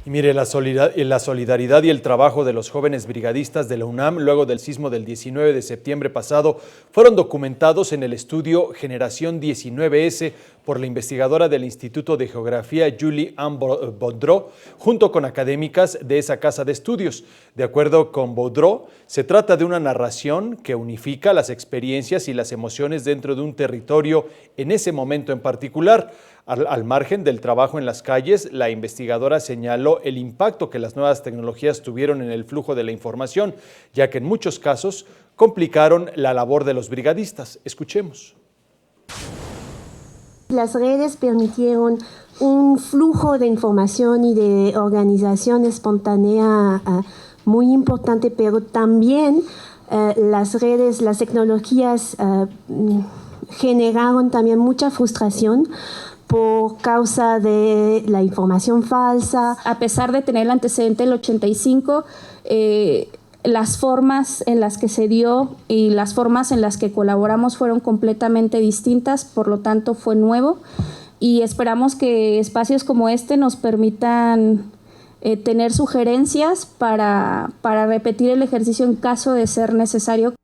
Y mire, la solidaridad y el trabajo de los jóvenes brigadistas de la UNAM luego del sismo del 19 de septiembre pasado fueron documentados en el estudio Generación 19S por la investigadora del Instituto de Geografía Julie Anne Baudreau, junto con académicas de esa casa de estudios. De acuerdo con Baudreau, se trata de una narración que unifica las experiencias y las emociones dentro de un territorio en ese momento en particular. Al margen del trabajo en las calles, la investigadora señaló el impacto que las nuevas tecnologías tuvieron en el flujo de la información, ya que en muchos casos complicaron la labor de los brigadistas. Escuchemos. Las redes permitieron un flujo de información y de organización espontánea muy importante, pero también las redes, las tecnologías generaron también mucha frustración por causa de la información falsa. A pesar de tener el antecedente del 85, las formas en las que se dio y las formas en las que colaboramos fueron completamente distintas, por lo tanto fue nuevo y esperamos que espacios como este nos permitan tener sugerencias para repetir el ejercicio en caso de ser necesario.